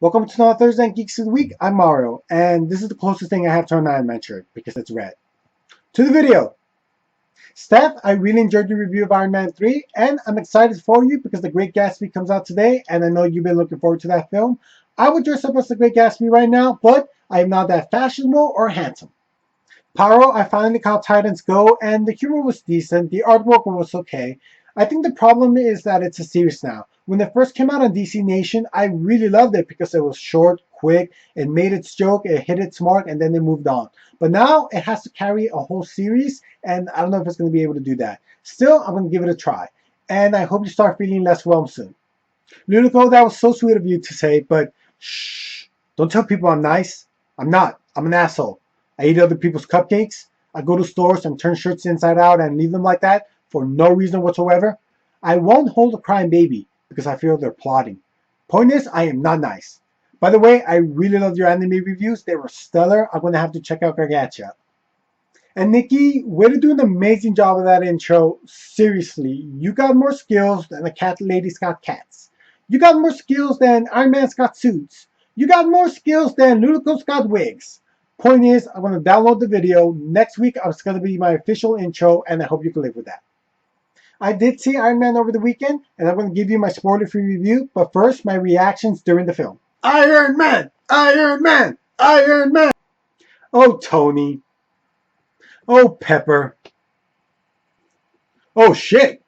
Welcome to another Thursday Night Geeks of the Week. I'm Mario, and this is the closest thing I have to an Iron Man shirt because it's red. To the video. Steph, I really enjoyed your review of Iron Man 3, and I'm excited for you because The Great Gatsby comes out today, and I know you've been looking forward to that film. I would dress up as The Great Gatsby right now, but I am not that fashionable or handsome. Pyro, I finally caught Titans Go, and the humor was decent. The artwork was okay. I think the problem is that it's a series now. When it first came out on DC Nation, I really loved it because it was short, quick, it made its joke, it hit its mark, and then they moved on. But now it has to carry a whole series, and I don't know if it's going to be able to do that. Still, I'm going to give it a try, and I hope you start feeling less whelmed soon. Lunico, that was so sweet of you to say, but shh, don't tell people I'm nice. I'm not. I'm an asshole. I eat other people's cupcakes. I go to stores and turn shirts inside out and leave them like that for no reason whatsoever. I won't hold a crying baby because I feel they're plotting. Point is, I am not nice. By the way, I really loved your anime reviews. They were stellar. I'm going to have to check out Gargacha. And Nikki, way to do an amazing job of that intro. Seriously, you got more skills than the cat lady's got cats. You got more skills than Iron Man's got suits. You got more skills than Ludicro's got wigs. Point is, I'm going to download the video. Next week, it's going to be my official intro, and I hope you can live with that. I did see Iron Man over the weekend, and I'm going to give you my spoiler-free review, but first, my reactions during the film. Iron Man! Iron Man! Iron Man! Oh, Tony. Oh, Pepper. Oh, shit.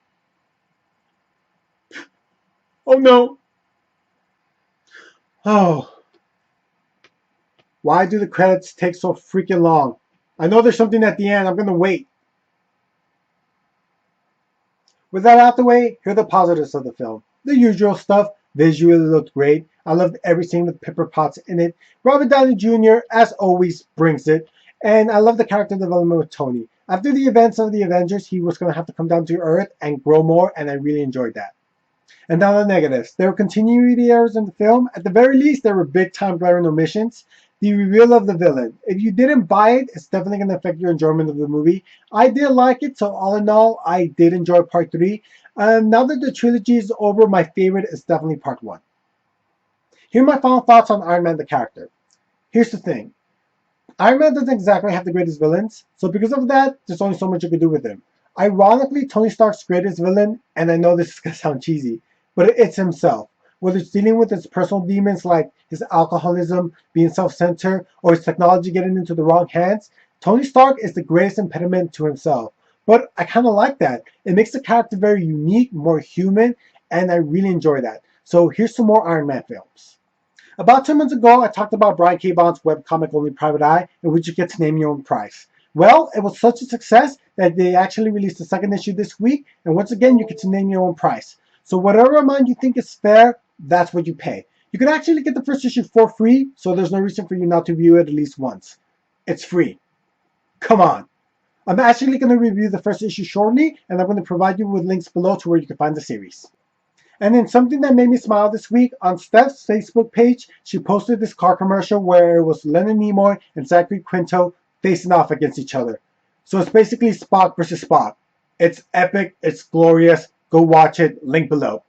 Oh, no. Oh. Why do the credits take so freaking long? I know there's something at the end. I'm going to wait. With that out the way, here are the positives of the film. The usual stuff. Visually looked great. I loved every scene with Pepper Potts in it. Robert Downey Jr., as always, brings it. And I love the character development with Tony. After the events of the Avengers, he was going to have to come down to Earth and grow more, and I really enjoyed that. And now the negatives. There were continuity errors in the film. At the very least, there were big-time glaring omissions. The reveal of the villain. If you didn't buy it, it's definitely going to affect your enjoyment of the movie. I did like it, so all in all, I did enjoy Part 3. Now that the trilogy is over, my favorite is definitely Part 1. Here are my final thoughts on Iron Man the character. Here's the thing. Iron Man doesn't exactly have the greatest villains, so because of that, there's only so much you can do with him. Ironically, Tony Stark's greatest villain, and I know this is going to sound cheesy, but it's himself. Whether it's dealing with his personal demons like his alcoholism, being self-centered, or his technology getting into the wrong hands, Tony Stark is the greatest impediment to himself. But I kind of like that. It makes the character very unique, more human, and I really enjoy that. So here's some more Iron Man films. About 2 months ago, I talked about Brian K. Vaughan's webcomic Only Private Eye, in which you get to name your own price. Well, it was such a success that they actually released the second issue this week, and once again, you get to name your own price. So whatever amount you think is fair, that's what you pay. You can actually get the first issue for free, so there's no reason for you not to view it at least once. It's free. Come on. I'm actually going to review the first issue shortly, and I'm going to provide you with links below to where you can find the series. And then something that made me smile this week, on Steph's Facebook page, she posted this car commercial where it was Leonard Nimoy and Zachary Quinto facing off against each other. So it's basically Spock versus Spock. It's epic, it's glorious, go watch it, link below.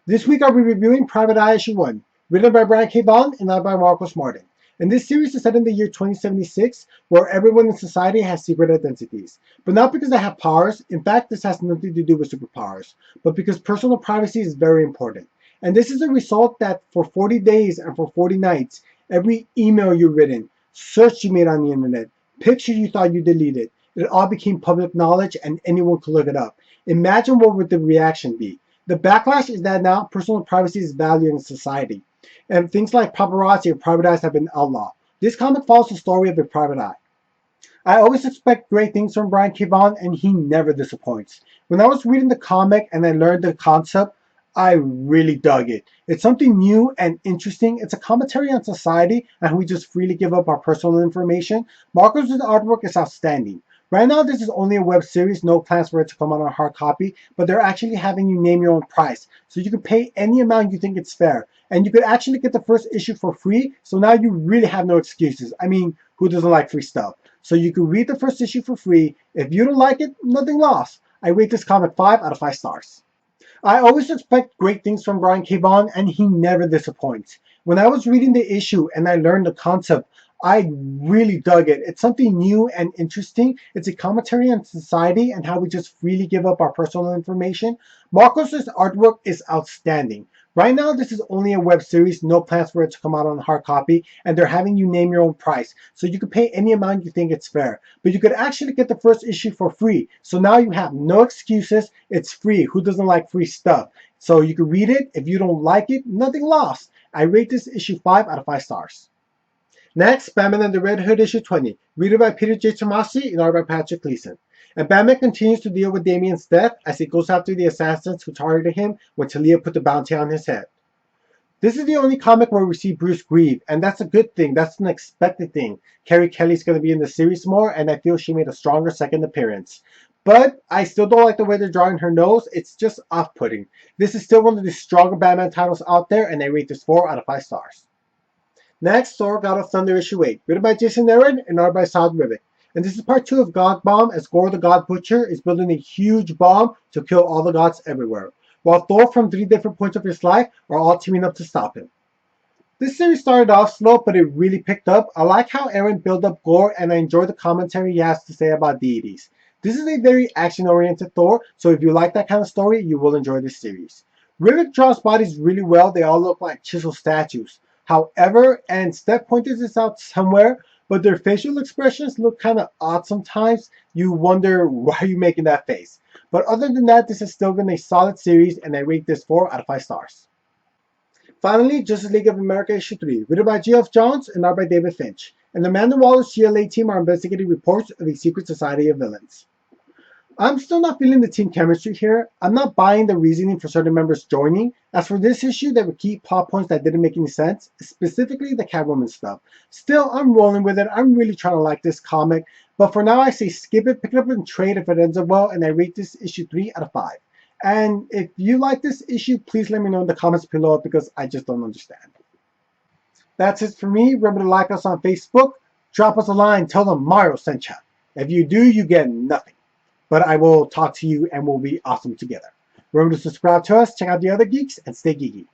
This week I'll be reviewing Private Eye Issue 1, written by Brian K. Vaughan and not by Marcos Martin. And this series is set in the year 2076, where everyone in society has secret identities. But not because they have powers. In fact, this has nothing to do with superpowers, but because personal privacy is very important. And this is a result that for 40 days and for 40 nights, every email you've written, search you made on the internet, picture you thought you deleted, it all became public knowledge and anyone could look it up. Imagine what would the reaction be. The backlash is that now personal privacy is valued in society, and things like paparazzi or private eyes have been outlawed. This comic follows the story of a private eye. I always expect great things from Brian K. Vaughan, and he never disappoints. When I was reading the comic and I learned the concept, I really dug it. It's something new and interesting. It's a commentary on society and how we just freely give up our personal information. Marcos' artwork is outstanding. Right now, this is only a web series, no plans for it to come out on a hard copy, but they're actually having you name your own price. So you can pay any amount you think it's fair. And you could actually get the first issue for free, so now you really have no excuses. I mean, who doesn't like free stuff? So you can read the first issue for free. If you don't like it, nothing lost. I rate this comic 5 out of 5 stars. I always expect great things from Brian K. Vaughan, and he never disappoints. When I was reading the issue and I learned the concept, I really dug it. It's something new and interesting. It's a commentary on society and how we just freely give up our personal information. Marcos's artwork is outstanding. Right now, this is only a web series, no plans for it to come out on hard copy, and they're having you name your own price. So you can pay any amount you think it's fair. But you could actually get the first issue for free. So now you have no excuses. It's free. Who doesn't like free stuff? So you can read it. If you don't like it, nothing lost. I rate this issue 5 out of 5 stars. Next, Batman and the Red Hood issue 20, written by Peter J. Tomasi and art by Patrick Gleason. And Batman continues to deal with Damian's death as he goes after the assassins who targeted him when Talia put the bounty on his head. This is the only comic where we see Bruce grieve, and that's a good thing. That's an expected thing. Carrie Kelly's going to be in the series more, and I feel she made a stronger second appearance. But I still don't like the way they're drawing her nose. It's just off-putting. This is still one of the stronger Batman titles out there, and I rate this 4 out of 5 stars. Next, Thor God of Thunder issue 8, written by Jason Aaron and art by Saad Rivik. And this is part 2 of God Bomb, as Gore the God Butcher is building a huge bomb to kill all the gods everywhere, while Thor from 3 different points of his life are all teaming up to stop him. This series started off slow, but it really picked up. I like how Aaron built up Gore, and I enjoy the commentary he has to say about deities. This is a very action-oriented Thor, so if you like that kind of story, you will enjoy this series. Rivik draws bodies really well. They all look like chisel statues. However, and Steph pointed this out somewhere, but their facial expressions look kind of odd sometimes. You wonder, why are you making that face? But other than that, this has still been a solid series, and I rate this 4 out of 5 stars. Finally, Justice League of America issue 3, written by Geoff Johns and art by David Finch. And the Amanda Waller's GLA team are investigating reports of a secret society of villains. I'm still not feeling the team chemistry here. I'm not buying the reasoning for certain members joining. As for this issue, there were key plot points that didn't make any sense, specifically the Catwoman stuff. Still, I'm rolling with it. I'm really trying to like this comic. But for now, I say skip it, pick it up and trade if it ends up well, and I rate this issue 3 out of 5. And if you like this issue, please let me know in the comments below because I just don't understand. That's it for me. Remember to like us on Facebook. Drop us a line. Tell them Mario sent you. If you do, you get nothing. But I will talk to you and we'll be awesome together. Remember to subscribe to us, check out the other geeks, and stay geeky.